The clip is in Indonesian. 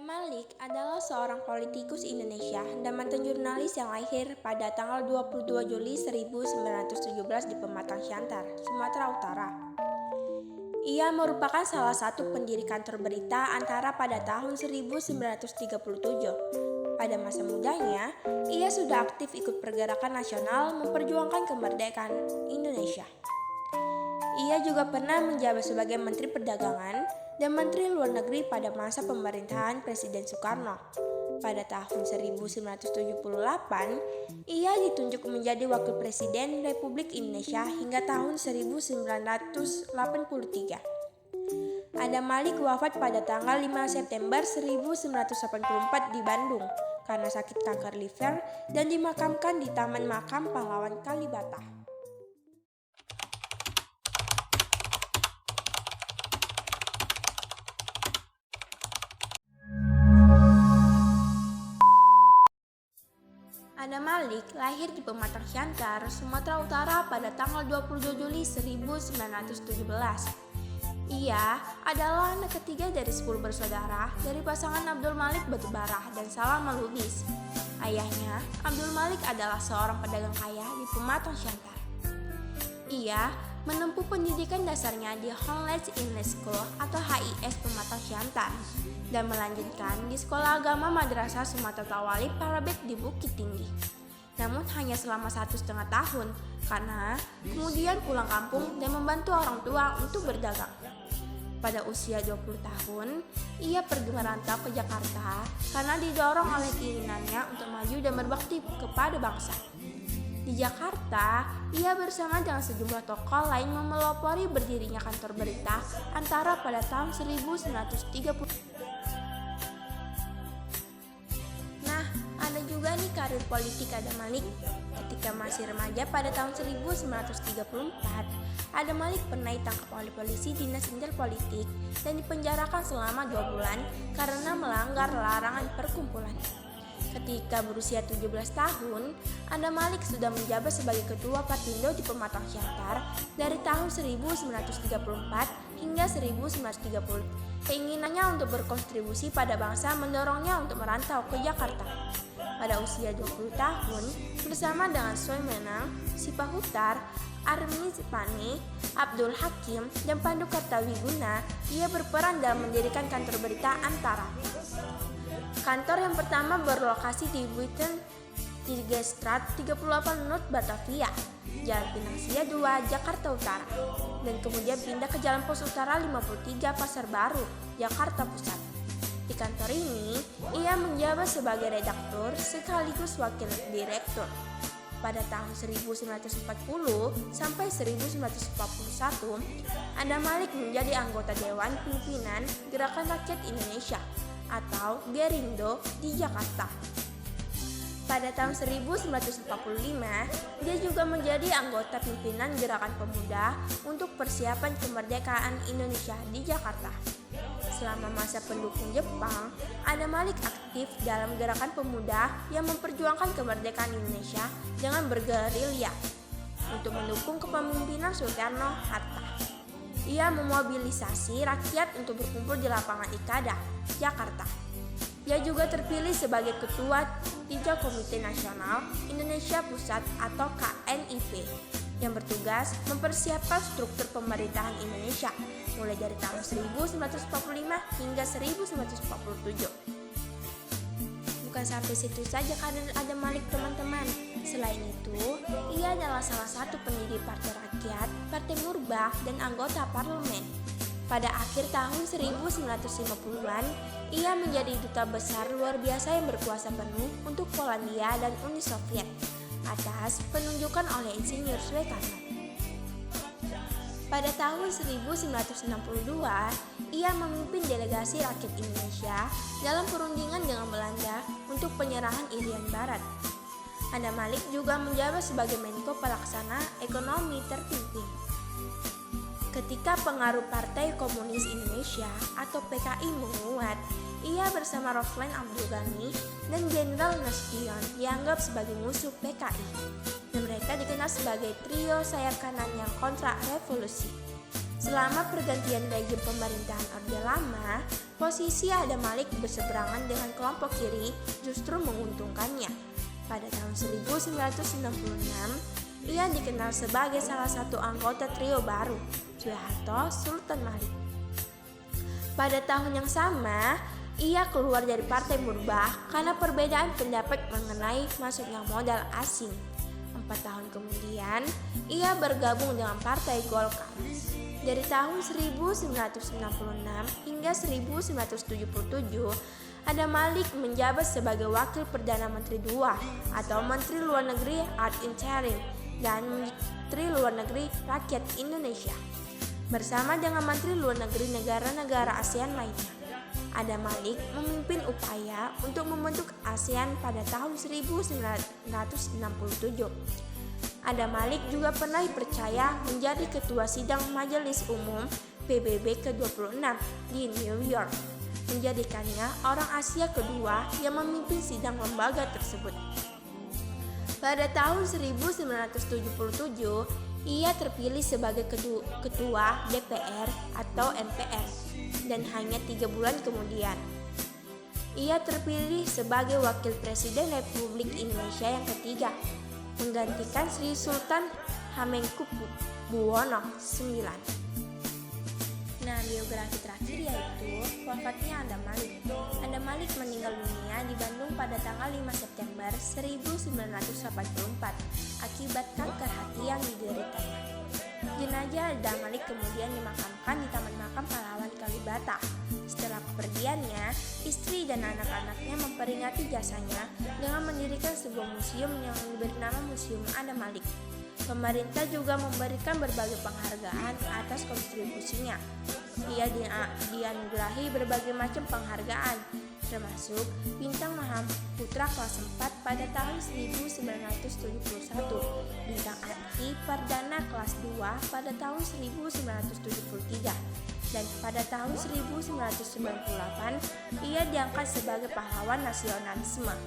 Malik adalah seorang politikus Indonesia dan mantan jurnalis yang lahir pada tanggal 22 Juli 1917 di Pematang Siantar, Sumatera Utara. Ia merupakan salah satu pendiri kantor berita Antara pada tahun 1937. Pada masa mudanya, ia sudah aktif ikut pergerakan nasional memperjuangkan kemerdekaan Indonesia. Ia juga pernah menjabat sebagai Menteri Perdagangan dan Menteri Luar Negeri pada masa pemerintahan Presiden Soekarno. Pada tahun 1978, ia ditunjuk menjadi Wakil Presiden Republik Indonesia hingga tahun 1983. Adam Malik wafat pada tanggal 5 September 1984 di Bandung karena sakit kanker liver dan dimakamkan di Taman Makam Pahlawan Kalibata. Adam Malik lahir di Pematang Siantar, Sumatera Utara pada tanggal 22 Juli 1917. Ia adalah anak ketiga dari 10 bersaudara dari pasangan Abdul Malik Batubara dan Salama Lubis. Ayahnya, Abdul Malik adalah seorang pedagang kaya di Pematang Siantar. Ia menempuh pendidikan dasarnya di Honglets English School atau HIS Pematang Siantar dan melanjutkan di Sekolah Agama Madrasah Sumatera Tawalib Parabet di Bukit Tinggi. Namun hanya selama 1,5 tahun karena kemudian pulang kampung dan membantu orang tua untuk berdagang. Pada usia 20 tahun, ia pergi merantau ke Jakarta karena didorong oleh keinginannya untuk maju dan berbakti kepada bangsa. Di Jakarta, ia bersama dengan sejumlah tokoh lain memelopori berdirinya kantor berita Antara pada tahun 1930. Nah, ada juga nih karir politik Adam Malik. Ketika masih remaja pada tahun 1934, Adam Malik pernah ditangkap oleh polisi dinas intel politik dan dipenjarakan selama 2 bulan karena melanggar larangan perkumpulan. Ketika berusia 17 tahun, Adam Malik sudah menjabat sebagai ketua Partindo di Pematang Siantar dari tahun 1934 hingga 1930. Keinginannya untuk berkontribusi pada bangsa mendorongnya untuk merantau ke Jakarta. Pada usia 20 tahun, bersama dengan Soemenang, Sipahutar, Armi Zipani, Abdul Hakim, dan Pandu Kartawiguna, ia berperan dalam mendirikan kantor berita Antara. Kantor yang pertama berlokasi di Buiten Tirgestrat 38 North Batavia, Jalan Pinang Sia 2, Jakarta Utara, dan kemudian pindah ke Jalan Pos Utara 53 Pasar Baru, Jakarta Pusat. Di kantor ini, ia menjabat sebagai redaktur sekaligus wakil direktur. Pada tahun 1940 sampai 1941, Adam Malik menjadi anggota Dewan Pimpinan Gerakan Rakyat Indonesia atau Gerindo di Jakarta. Pada tahun 1945, dia juga menjadi anggota pimpinan Gerakan Pemuda untuk persiapan kemerdekaan Indonesia di Jakarta. Selama masa pendukung Jepang, Adam Malik aktif dalam Gerakan Pemuda yang memperjuangkan kemerdekaan Indonesia dengan bergerilya untuk mendukung kepemimpinan Soekarno-Hatta. Ia memobilisasi rakyat untuk berkumpul di lapangan Ikada, Jakarta. Ia juga terpilih sebagai Ketua 3 Komite Nasional Indonesia Pusat atau KNIP yang bertugas mempersiapkan struktur pemerintahan Indonesia mulai dari tahun 1945 hingga 1947. Bukan sampai situ saja karir Adam Malik, teman-teman. Selain itu, ia adalah salah satu pendiri Partai Rakyat, Partai Murba, dan anggota parlemen. Pada akhir tahun 1950-an, ia menjadi duta besar luar biasa yang berkuasa penuh untuk Polandia dan Uni Soviet atas penunjukan oleh Insinyur Soekarno. Pada tahun 1962, ia memimpin delegasi rakyat Indonesia dalam perundingan dengan Belanda untuk penyerahan Irian Barat. Adam Malik juga menjabat sebagai Menko Pelaksana Ekonomi terpimpin. Ketika pengaruh Partai Komunis Indonesia atau PKI menguat, ia bersama Roslan Abdul Ghani dan Jenderal Nasution dianggap sebagai musuh PKI. Dan mereka dikenal sebagai trio sayap kanan yang kontra revolusi. Selama pergantian rejim pemerintahan Orde Lama, posisi Adam Malik berseberangan dengan kelompok kiri justru menguntungkannya. Pada tahun 1966, ia dikenal sebagai salah satu anggota trio baru, Soeharto, Sultan Malik. Pada tahun yang sama, ia keluar dari Partai Murbah karena perbedaan pendapat mengenai masuknya modal asing. 4 tahun kemudian, ia bergabung dengan Partai Golkar. Dari tahun 1966 hingga 1977, Adam Malik menjabat sebagai Wakil Perdana Menteri II atau Menteri Luar Negeri ad interim dan Menteri Luar Negeri Rakyat Indonesia. Bersama dengan Menteri Luar Negeri negara-negara ASEAN lainnya, Adam Malik memimpin upaya untuk membentuk ASEAN pada tahun 1967. Adam Malik juga pernah dipercaya menjadi Ketua Sidang Majelis Umum PBB ke-26 di New York, menjadikannya orang Asia kedua yang memimpin sidang lembaga tersebut. Pada tahun 1977, ia terpilih sebagai Ketua DPR atau MPR, dan hanya 3 bulan kemudian, ia terpilih sebagai Wakil Presiden Republik Indonesia yang ketiga, menggantikan Sri Sultan Hamengkubuwono IX. Nah, biografi terakhir yaitu wafatnya Adam Malik. Adam Malik meninggal dunia di Bandung pada tanggal 5 September 1984 akibat kanker hati yang dideritanya. Jenazah Adam Malik kemudian dimakamkan di Taman Makam Pahlawan Kalibata. Setelah kepergiannya, istri dan anak-anaknya memperingati jasanya dengan mendirikan sebuah museum yang diberi nama Museum Adam Malik. Pemerintah juga memberikan berbagai penghargaan atas kontribusinya. Ia dianugerahi berbagai macam penghargaan, termasuk Bintang Mahaputra kelas 4 pada tahun 1971, Bintang Ati Perdana kelas 2 pada tahun 1973, dan pada tahun 1998 ia diangkat sebagai pahlawan nasionalisme.